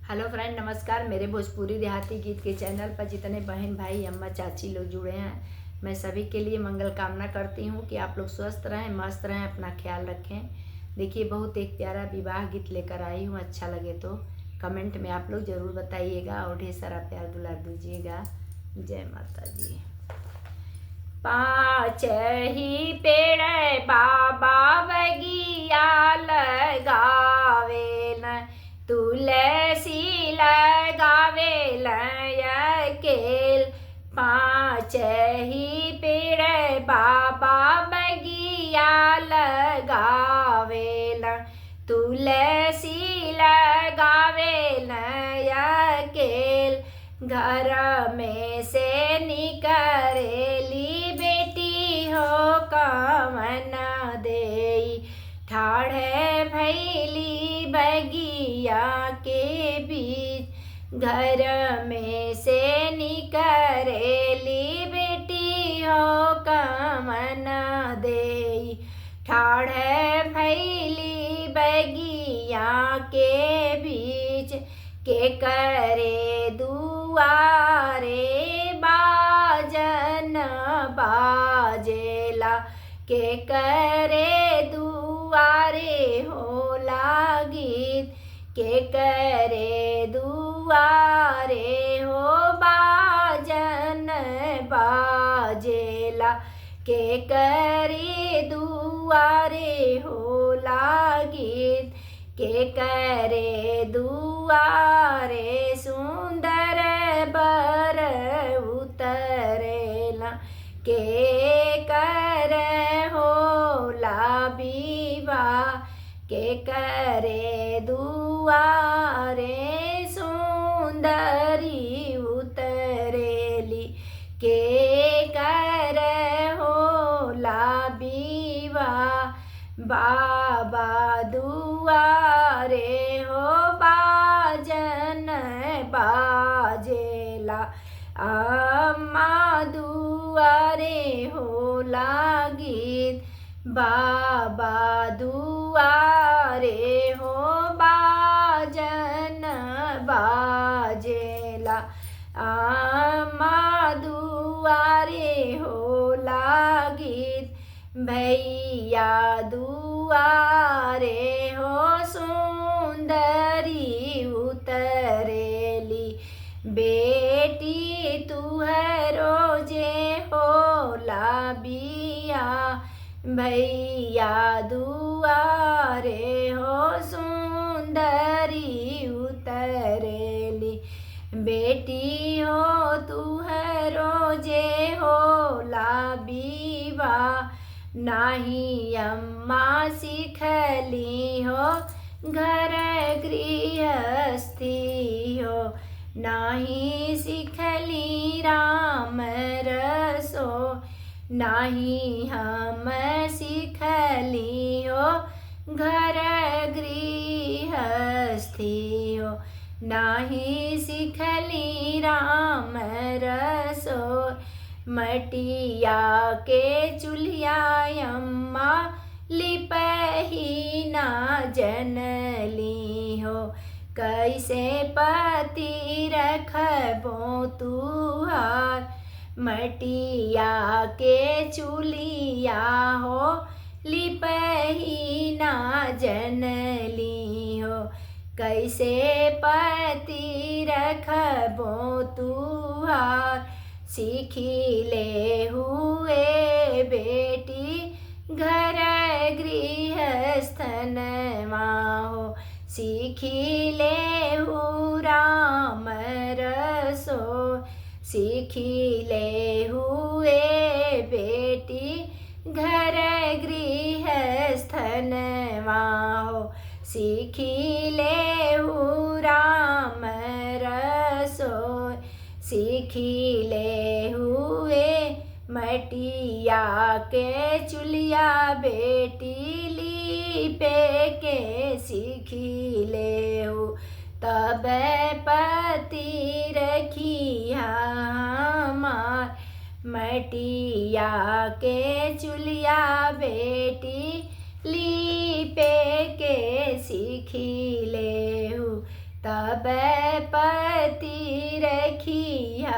Hello friend, नमस्कार। मेरे भोजपुरी देहाती गीत के चैनल पर जितने बहन भाई अम्मा चाची लोग जुड़े हैं, मैं सभी के लिए मंगल कामना करती हूँ कि आप लोग स्वस्थ रहें, मस्त रहें, अपना ख्याल रखें। देखिए, बहुत एक प्यारा विवाह गीत लेकर आई हूँ। अच्छा लगे तो कमेंट में आप लोग ज़रूर बताइएगा और ढेर सारा प्यार दुलार दीजिएगा। जय माता दी। पाँच ही पेड़ बाबा बगिया लगावेलन, तुलसी लगावेलन अकेल। पाँच ही पेड़ बाबा बगिया लगावेलन, तुलसी लगावेलन अकेल। घर में से निकरेली बेटी हो कवन देई, ठाढ़े भैली बगिया के बीच। घर में से निकरेली बेटी हो कवन देई, ठाढ़े भैली बगिया के बीच। के करे दुआरे बाजन बाजेला, के करे दुआरे होला गीत। के करे दुआरे हो बाजन बाजेला, के करे दुआरे होला गीत। के करे दुआरे सुंदर बर उतरेला, के कर होला विवाह। के करे दुआरे सुंदरी उतरेली, के कर होला विवाह। बाबा दुआरे हो बाजन बाजेला, अम्मा दुआरे होला गीत। बाबा दुआरे हो बाजन बाजेला, अम्मा दुआरे होला गीत। भैया दुआरे हो सुंदरी उतरेली, बेटी तुहरो जे होला बिया। भैया दुआरे हो सुंदरी उतरेली, बेटी हो तुहरो जे होला बिवा। नाही अम्मा सिखली हो घर गृहस्थी हो, नाही सिखली राम रसो। नाही हम सिखली हो घर गृहस्थी हो, नाही सिखली राम रसो। मटिया के चूल्हा अम्मा लिपही ना जनली हो, कैसे पति रखबो तुहार। मटिया के चूल्हा हो लिपही ना जनली हो, कैसे पति रखबो तुहार। सीखी ले हुए बेटी घर गृहस्थनवा हो, सीखी ले हु राम रसो। सीखी ले हुए बेटी घर गृहस्थनवा हो, सीखी ले हु राम रसो। सीखी ले हुए मटिया के चूल्हा बेटी लीपे के सीखी ले हो, तब पति रखी हमार। मटिया के चूल्हा बेटी लीपे के सीखी लेहु, तब पति रखिया